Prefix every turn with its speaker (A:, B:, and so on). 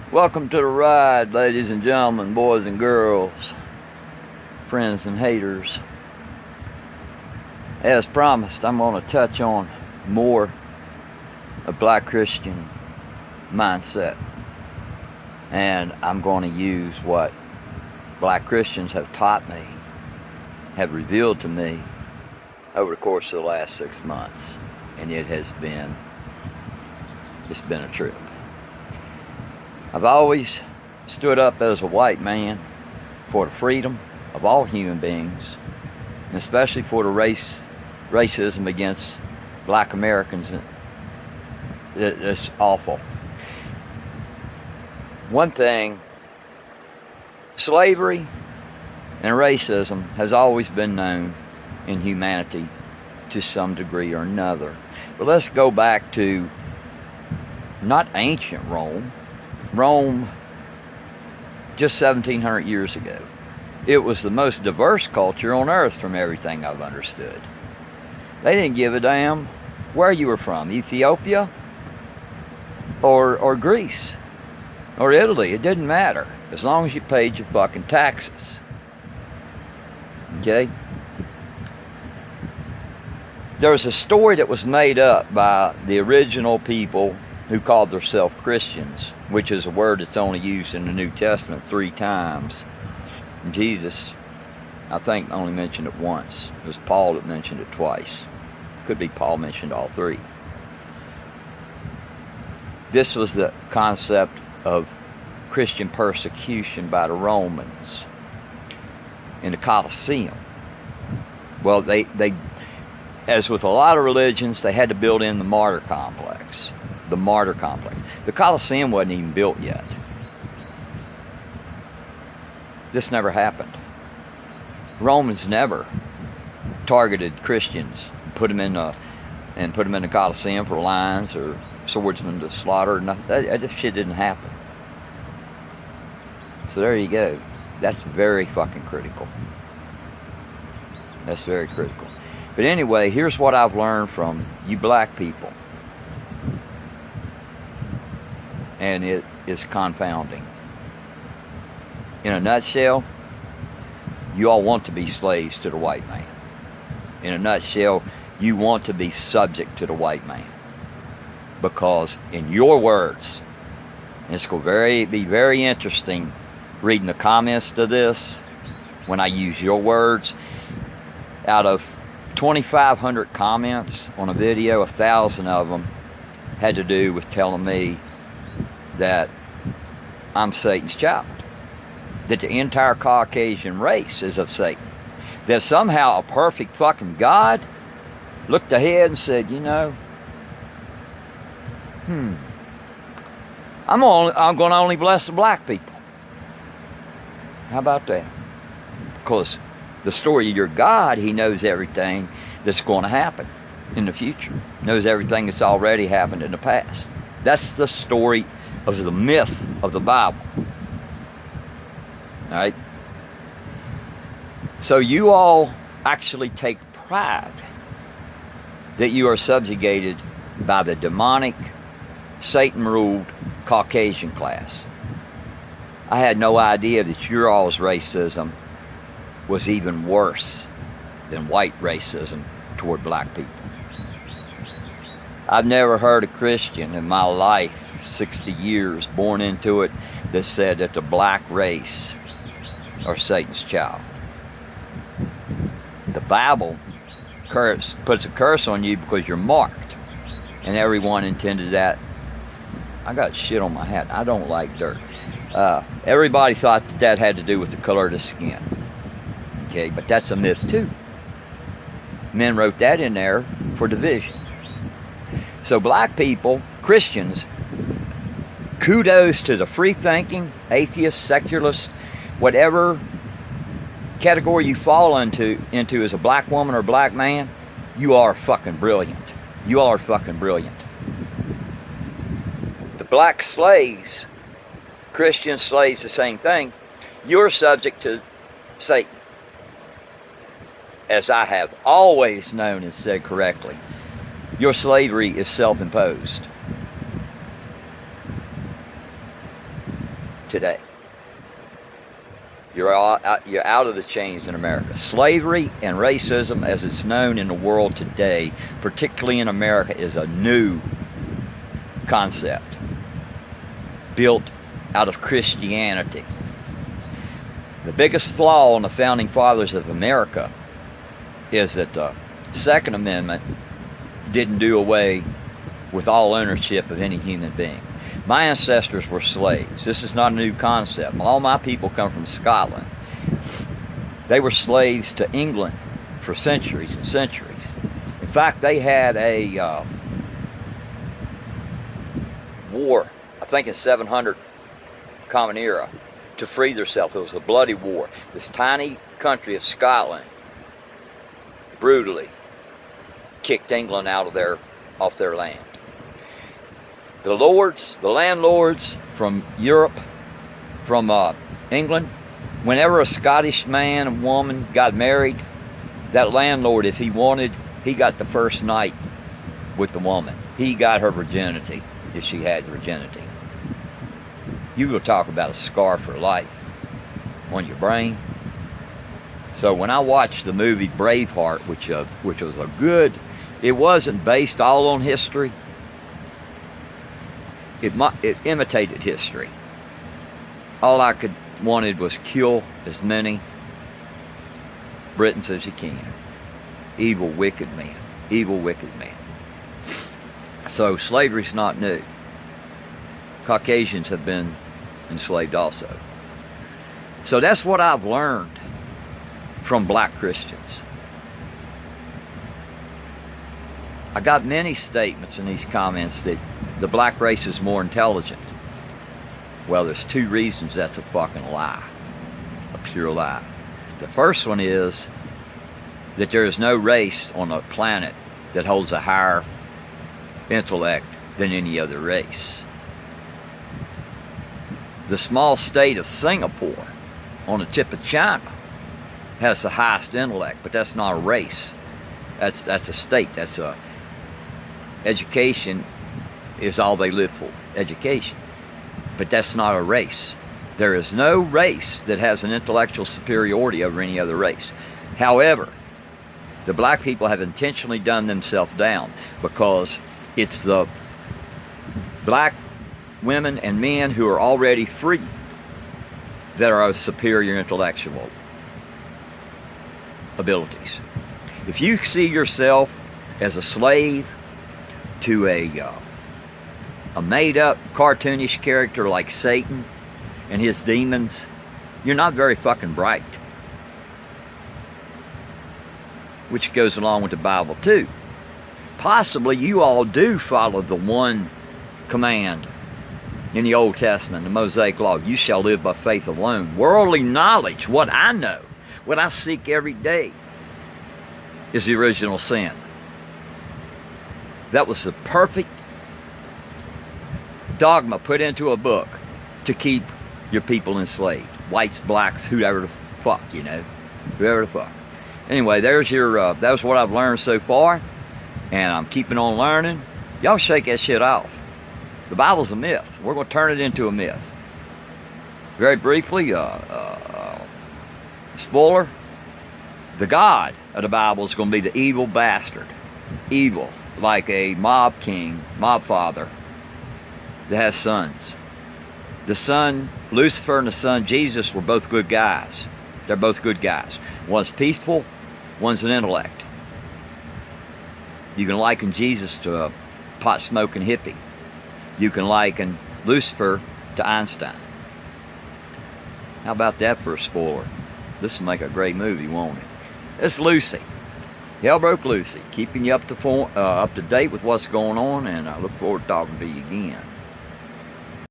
A: Welcome to the ride, ladies and gentlemen, boys and girls, friends and haters. As promised, I'm going to touch on more of Black Christian mindset. And I'm going to use what Black Christians have taught me, have revealed to me over the course of the last 6 months. And it's been a trip. I've always stood up as a white man for the freedom of all human beings, and especially for the racism against Black Americans. It's awful. One thing, slavery and racism has always been known in humanity to some degree or another. But let's go back to not ancient Rome, just 1700 years ago. It was the most diverse culture on earth from everything I've understood. They didn't give a damn where you were from, Ethiopia or Greece or Italy. It didn't matter as long as you paid your fucking taxes. Okay? There's a story that was made up by the original people who called themselves Christians, which is a word that's only used in the New Testament 3 times. Jesus, I think, only mentioned it once. It was Paul that mentioned it twice. Could be Paul mentioned all 3. This was the concept of Christian persecution by the Romans in the Colosseum. Well, they as with a lot of religions, they had to build in the Martyr Complex. The Martyr Complex. The Colosseum wasn't even built yet. This never happened. Romans never targeted Christians and put them in the Colosseum for lions or swordsmen to slaughter. That shit didn't happen. So there you go. That's very fucking critical. That's very critical. But anyway, here's what I've learned from you black people. And it is confounding. In a nutshell, you all want to be slaves to the white man. In a nutshell, you want to be subject to the white man. Because in your words, and it's going to be very interesting reading the comments to this, when I use your words, out of 2,500 comments on a video, 1,000 of them had to do with telling me that I'm Satan's child, that the entire Caucasian race is of Satan, that somehow a perfect fucking God looked ahead and said, you know, I'm going to only bless the black people. How about that? Because the story of your God, he knows everything that's going to happen in the future. Knows everything that's already happened in the past. That's the story of the myth of the Bible. All right? So you all actually take pride that you are subjugated by the demonic, Satan-ruled Caucasian class. I had no idea that your all's racism was even worse than white racism toward black people. I've never heard a Christian in my life, 60 years, born into it, that said that the black race are Satan's child. The Bible puts a curse on you because you're marked. And everyone intended that. I got shit on my hat. I don't like dirt. Everybody thought that had to do with the color of the skin. Okay, but that's a myth too. Men wrote that in there for division. So black people, Christians, kudos to the free-thinking, atheist, secularist, whatever category you fall into as a black woman or black man, you are fucking brilliant. You are fucking brilliant. The black slaves, Christian slaves, the same thing. You're subject to Satan. As I have always known and said correctly, your slavery is self-imposed. today. You're out of the chains in America. Slavery and racism, as it's known in the world today, particularly in America, is a new concept built out of Christianity. The biggest flaw in the founding fathers of America is that the Second Amendment didn't do away with all ownership of any human being. My ancestors were slaves. This is not a new concept. All my people come from Scotland. They were slaves to England for centuries and centuries. In fact, they had a war, I think in 700 Common Era, to free themselves. It was a bloody war. This tiny country of Scotland brutally kicked England out of off their land. The landlords from Europe, from England, whenever a Scottish man and woman got married, that landlord, if he wanted, he got the first night with the woman. He got her virginity, if she had virginity. You will talk about a scar for life on your brain. So when I watched the movie Braveheart, which was a good, it wasn't based all on history. It imitated history. All I wanted was kill as many Britons as you can. Evil, wicked men. Evil, wicked men. So slavery's not new. Caucasians have been enslaved also. So that's what I've learned from black Christians. I got many statements in these comments that the black race is more intelligent. Well, there's two reasons that's a fucking lie. A pure lie. The first one is that there is no race on the planet that holds a higher intellect than any other race. The small state of Singapore on the tip of China has the highest intellect, but that's not a race. That's a state. Education is all they live for. Education. But that's not a race. There is no race that has an intellectual superiority over any other race. However, the black people have intentionally done themselves down because it's the black women and men who are already free that are of superior intellectual abilities. If you see yourself as a slave to a made-up cartoonish character like Satan and his demons, you're not very fucking bright. Which goes along with the Bible too. Possibly you all do follow the one command in the Old Testament, the Mosaic Law. You shall live by faith alone. Worldly knowledge, what I know, what I seek every day, is the original sin. That was the perfect dogma put into a book to keep your people enslaved. Whites, blacks, whoever the fuck, whoever the fuck. Anyway, there's your, that was what I've learned so far, and I'm keeping on learning. Y'all shake that shit off. The Bible's a myth. We're going to turn it into a myth. Very briefly, spoiler, the God of the Bible is going to be the evil bastard. Evil, like a mob king, mob father that has sons. The son, Lucifer, and the son, Jesus, were both good guys. They're both good guys. One's peaceful, one's an intellect. You can liken Jesus to a pot-smoking hippie. You can liken Lucifer to Einstein. How about that for a spoiler? This will make a great movie, won't it? It's Lucy. Hell Broke Lucy. Keeping you up to date with what's going on, and I look forward to talking to you again.